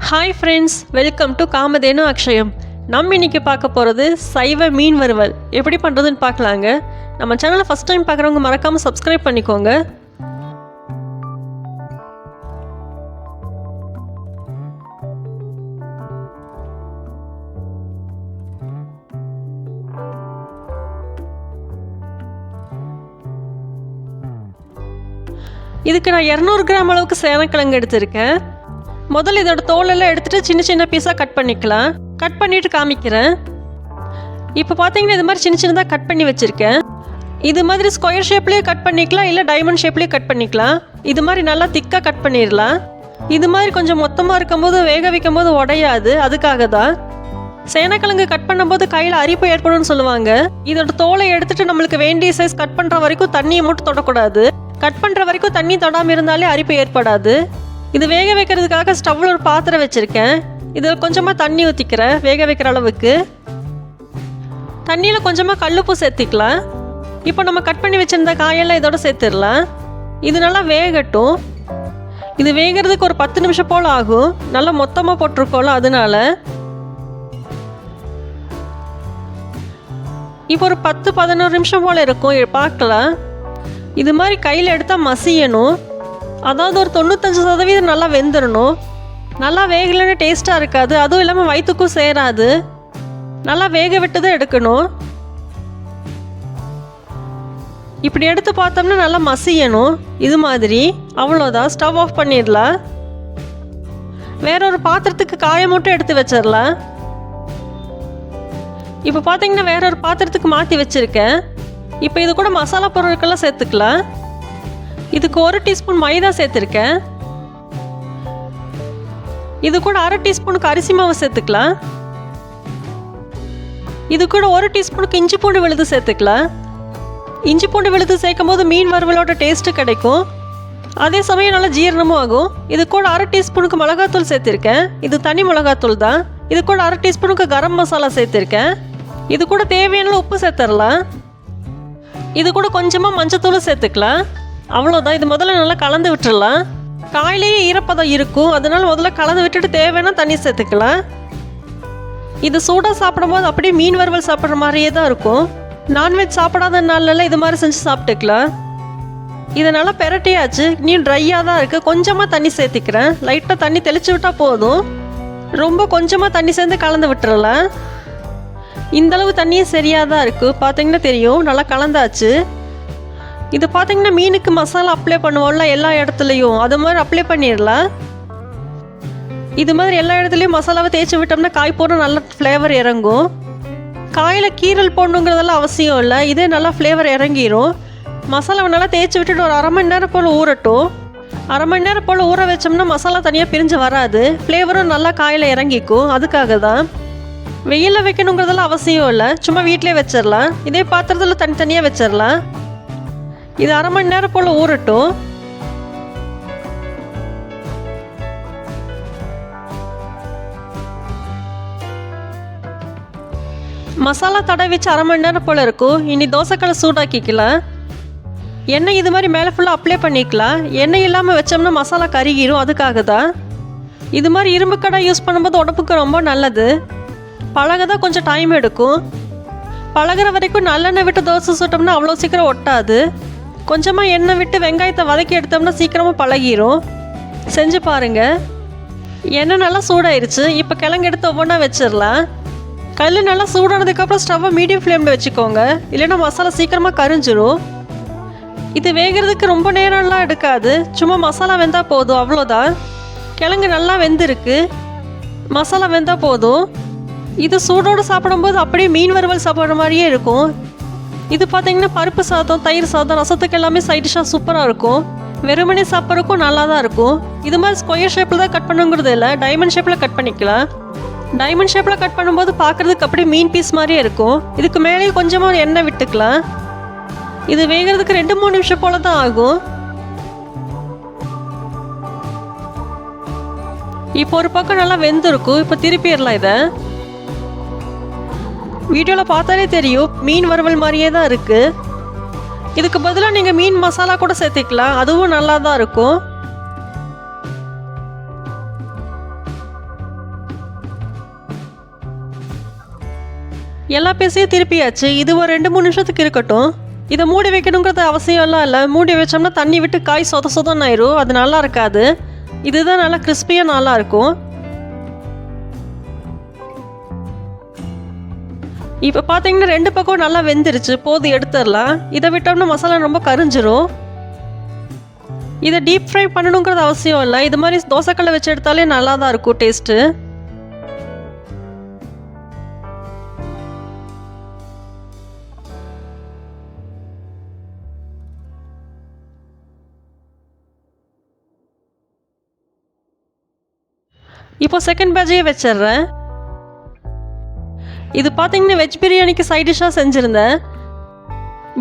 Hi friends, welcome to Kamadhenu Akshayam. நம்ம இன்றைக்கி பார்க்க போகிறது சைவ மீன் வறுவல் எப்படி பண்ணுறதுன்னு பார்க்கலாங்க. நம்ம சேனலை ஃபஸ்ட் டைம் பார்க்குறவங்க மறக்காமல் சப்ஸ்கிரைப் பண்ணிக்கோங்க. இதுக்கு நான் 200 கிராம் அளவுக்கு சேனக்கிழங்கு எடுத்திருக்கேன். முதல்ல இதோட தோலெல்லாம் எடுத்துகிட்டு சின்ன சின்ன பீஸாக கட் பண்ணிக்கலாம். கட் பண்ணிவிட்டு காமிக்கிறேன். இப்போ பார்த்தீங்கன்னா இது மாதிரி சின்ன சின்னதாக கட் பண்ணி வச்சுருக்கேன். இது மாதிரி ஸ்கொயர் ஷேப்லேயே கட் பண்ணிக்கலாம், இல்லை டைமண்ட் ஷேப்லேயே கட் பண்ணிக்கலாம். இது மாதிரி நல்லா திக்காக கட் பண்ணிடலாம். இது மாதிரி கொஞ்சம் மொத்தமாக இருக்கும்போது வேக வைக்கும் போது உடையாது, அதுக்காக தான். சேனக்கிழங்கு கட் பண்ணும்போது கையில் அரிப்பு ஏற்படும்னு சொல்லுவாங்க. இதோட தோலை எடுத்துகிட்டு நம்மளுக்கு வேண்டிய சைஸ் கட் பண்ணுற வரைக்கும் தண்ணியை மட்டும் தொடக்கூடாது. கட் பண்ணுற வரைக்கும் தண்ணி தொடாமல் இருந்தாலே அரிப்பு ஏற்படாது. இது வேக வைக்கிறதுக்காக ஸ்டவ்வில் ஒரு பாத்திரம் வச்சுருக்கேன். இதில் கொஞ்சமாக தண்ணி ஊற்றிக்கிறேன். வேக வைக்கிற அளவுக்கு தண்ணியில் கொஞ்சமாக கல்லுப்பு சேர்த்திக்கலாம். இப்போ நம்ம கட் பண்ணி வச்சுருந்த காயெல்லாம் இதோட சேர்த்துடலாம். இது நல்லா வேகட்டும். இது வேகிறதுக்கு ஒரு 10 நிமிஷம் போல் ஆகும். நல்லா மொத்தமாக போட்டிருக்கோம்ல, அதனால. இப்போ ஒரு 10-11 நிமிஷம் போல் இருக்கும், பார்க்கலாம். இது மாதிரி கையில் எடுத்தால் மசியணும். அதாவது ஒரு 95% நல்லா வெந்துடணும். நல்லா வேகலைன்னு டேஸ்ட்டாக இருக்காது. அதுவும் இல்லாமல் வயிற்றுக்கும் சேராது. நல்லா வேக விட்டு தான் எடுக்கணும். இப்படி எடுத்து பார்த்தோம்னா நல்லா மசியணும். இது மாதிரி. அவ்வளோதான், ஸ்டவ் ஆஃப் பண்ணிடலாம். வேற ஒரு பாத்திரத்துக்கு காய மட்டும் எடுத்து வச்சிடலாம். இப்போ பார்த்தீங்கன்னா வேற ஒரு பாத்திரத்துக்கு மாற்றி வச்சுருக்கேன். இப்போ இது கூட மசாலா பொருட்கள்லாம் சேர்த்துக்கலாம். இதுக்கு 1 டீஸ்பூன் மைதா சேர்த்துருக்கேன். இது கூட 1/2 டீஸ்பூனுக்கு அரிசி மாவு சேர்த்துக்கலாம். இது கூட 1 டீஸ்பூனுக்கு இஞ்சி பூண்டு விழுது சேர்த்துக்கலாம். இஞ்சி பூண்டு விழுது சேர்க்கும் போது மீன் வறுவலோட டேஸ்ட்டு கிடைக்கும். அதே சமயம் நல்லா ஜீரணமும் ஆகும். இது கூட 1/2 டீஸ்பூனுக்கு மிளகாத்தூள் சேர்த்துருக்கேன். இது தனி மிளகாத்தூள் தான். இது கூட 1/2 டீஸ்பூனுக்கு கரம் மசாலா சேர்த்துருக்கேன். இது கூட தேவையான உப்பு சேர்த்துடலாம். இது கூட கொஞ்சமாக மஞ்சத்தூள் சேர்த்துக்கலாம். அவ்வளோதான். இது முதல்ல நல்லா கலந்து விட்டுடலாம். காயிலேயே ஈரப்பதம் இருக்கும், அதனால முதல்ல கலந்து விட்டுட்டு தேவைன்னா தண்ணி சேர்த்துக்கலாம். இது சூடாக சாப்பிடும்போது அப்படியே மீன் வறுவல் சாப்பிட்ற மாதிரியே தான் இருக்கும். நான்வெஜ் சாப்பிடாத நாள்லாம் இது மாதிரி செஞ்சு சாப்பிட்டுக்கலாம். இதை நல்லா பெரட்டியாச்சு. இன்னும் ட்ரையாக தான் இருக்குது. கொஞ்சமாக தண்ணி சேர்த்திக்கிறேன். லைட்டாக தண்ணி தெளித்து விட்டால் போதும். ரொம்ப கொஞ்சமாக தண்ணி சேர்ந்து கலந்து விட்டுறலாம். இந்தளவு தண்ணியும் சரியாக தான் இருக்குது. பார்த்தீங்கன்னா தெரியும், நல்லா கலந்தாச்சு. இது பார்த்தீங்கன்னா மீனுக்கு மசாலா அப்ளை பண்ணுவோம்ல எல்லா இடத்துலையும், அது மாதிரி அப்ளை பண்ணிடலாம். இது மாதிரி எல்லா இடத்துலையும் மசாலாவை தேய்ச்சி விட்டோம்னா காய் போட நல்ல ஃப்ளேவர் இறங்கும். காயில் கீரல் போடணுங்கிறதெல்லாம் அவசியம் இல்லை. இதே நல்லா ஃப்ளேவர் இறங்கிடும். மசாலாவை நல்லா தேய்ச்சி விட்டுட்டு ஒரு 1/2 மணி நேரம் போல் ஊறட்டும். 1/2 மணி நேரம் போல் ஊற வச்சோம்னா மசாலா தனியாக பிரிஞ்சு வராது. ஃப்ளேவரும் நல்லா காயில் இறங்கிக்கும். அதுக்காக தான். வெயிலில் வைக்கணுங்கிறதெல்லாம் அவசியம் இல்லை. சும்மா வீட்டிலே வச்சிடலாம். இதே பாத்திரத்தில் தனித்தனியாக வச்சிடலாம். இது 1/2 மணி நேரம் போல் ஊறட்டும். மசாலா தடவை வச்சு 1/2 மணி நேரம் போல் இருக்கும். இனி தோசைக்கல்லை சூடாக்கிக்கலாம். எண்ணெய் இது மாதிரி மேலே ஃபுல்லாக அப்ளை பண்ணிக்கலாம். எண்ணெய் இல்லாமல் வச்சோம்னா மசாலா கருகிரும், அதுக்காக தான். இது மாதிரி இரும்பு கடாய் யூஸ் பண்ணும்போது உடம்புக்கு ரொம்ப நல்லது. பழக தான் கொஞ்சம் டைம் எடுக்கும். பழகிற வரைக்கும் நல்லெண்ணெய் விட்டு தோசை சுட்டோம்னா அவ்வளோ சீக்கிரம் ஒட்டாது. கொஞ்சமாக எண்ணெய் விட்டு வெங்காயத்தை வதக்கி எடுத்தோம்னா சீக்கிரமாக பழகிரும். செஞ்சு பாருங்கள். எண்ணெய் நல்லா சூடாயிருச்சு. இப்போ கிழங்கு எடுத்து ஒவ்வொன்றா வச்சிடலாம். கல் நல்லா சூடானதுக்கப்புறம் ஸ்டவ்வை மீடியம் ஃப்ளேமில் வச்சுக்கோங்க, இல்லைன்னா மசாலா சீக்கிரமாக கரிஞ்சிரும். இது வேகிறதுக்கு ரொம்ப நேரம்லாம் எடுக்காது. சும்மா மசாலா வெந்தால் போதும், அவ்வளோதான். கிழங்கு நல்லா வெந்திருக்கு. மசாலா வெந்தால் போதும். இது சூடோடு சாப்பிடும்போது அப்படியே மீன் வறுவல் சாப்பிட்ற மாதிரியே இருக்கும். இது பார்த்தீங்கன்னா பருப்பு சாதம், தயிர் சாதம், ரசத்துக்கு எல்லாமே சைட் டிஷ்ஷாக சூப்பராக இருக்கும். வெறுமனே சாப்பிட்றதுக்கும் நல்லா தான் இருக்கும். இது மாதிரி ஸ்கொயர் ஷேப்பில் தான் கட் பண்ணுங்கிறது இல்லை, டைமண்ட் ஷேப்பில் கட் பண்ணிக்கலாம். டைமண்ட் ஷேப்பில் கட் பண்ணும்போது பார்க்குறதுக்கு அப்படியே மீன் பீஸ் மாதிரியே இருக்கும். இதுக்கு மேலேயே கொஞ்சமாக எண்ணெய் விட்டுக்கலாம். இது வேகிறதுக்கு 2-3 நிமிஷம் போல் தான் ஆகும். இப்போ ஒரு பக்கம் நல்லா வெந்திருக்கும். இப்போ திருப்பிடலாம். இதை வீடியோவில் பார்த்தாலே தெரியும், மீன் வறுவல் மாதிரியே தான் இருக்குது. இதுக்கு பதிலாக நீங்கள் மீன் மசாலா கூட சேர்த்திக்கலாம். அதுவும் நல்லா தான் இருக்கும். எல்லா பீஸையும் திருப்பியாச்சு. இது ஒரு 2-3 நிமிஷத்துக்கு இருக்கட்டும். இதை மூடி வைக்கணுங்கிறது அவசியம்லாம் இல்லை. மூடி வச்சோம்னா தண்ணி விட்டு காய் சொதன்னு ஆயிரும். அது நல்லா இருக்காது. இதுதான் நல்லா கிறிஸ்பியாக நல்லா இருக்கும். இப்போ பார்த்தீங்கன்னா 2 பக்கம் நல்லா வெந்துருச்சு. போது எடுத்துடலாம். இதை விட்டோம்னா மசாலா ரொம்ப கரிஞ்சிரும். இதை டீப் ஃப்ரை பண்ணணுங்கிறது அவசியம் இல்லை. இது மாதிரி தோசைக்கல்லை வச்சு எடுத்தாலே நல்லா தான் இருக்கும் டேஸ்ட்டு. இப்போ செகண்ட் பேட்சையே வச்சிடுறேன். இது பார்த்தீங்கன்னா வெஜ் பிரியாணிக்கு சைட் டிஷ்ஷாக செஞ்சுருந்தேன்.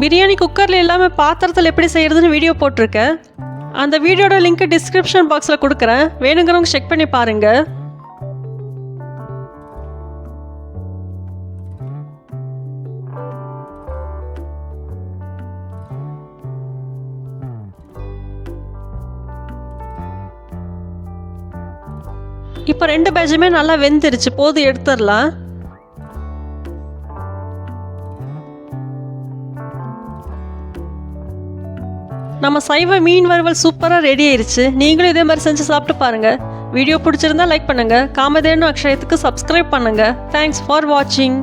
பிரியாணி குக்கரில் இல்லாமல் பாத்திரத்தில் எப்படி செய்கிறதுன்னு வீடியோ போட்டிருக்கேன். அந்த வீடியோட லிங்க் டிஸ்கிரிப்ஷன் பாக்ஸில் கொடுக்குறேன். வேணுங்கிறவங்க செக் பண்ணி பாருங்கள். இப்போ 2 பேட்சுமே நல்லா வெந்துருச்சு. போது எடுத்துடலாம். நம்ம சைவ மீன் வறுவல் சூப்பராக ரெடி ஆயிடுச்சு. நீங்களும் இதே மாதிரி செஞ்சு சாப்பிட்டு பாருங்கள். வீடியோ பிடிச்சிருந்தா லைக் பண்ணுங்கள். காமதேனு அக்ஷயத்துக்கு சப்ஸ்கிரைப் பண்ணுங்கள். தேங்க்ஸ் ஃபார் வாட்சிங்.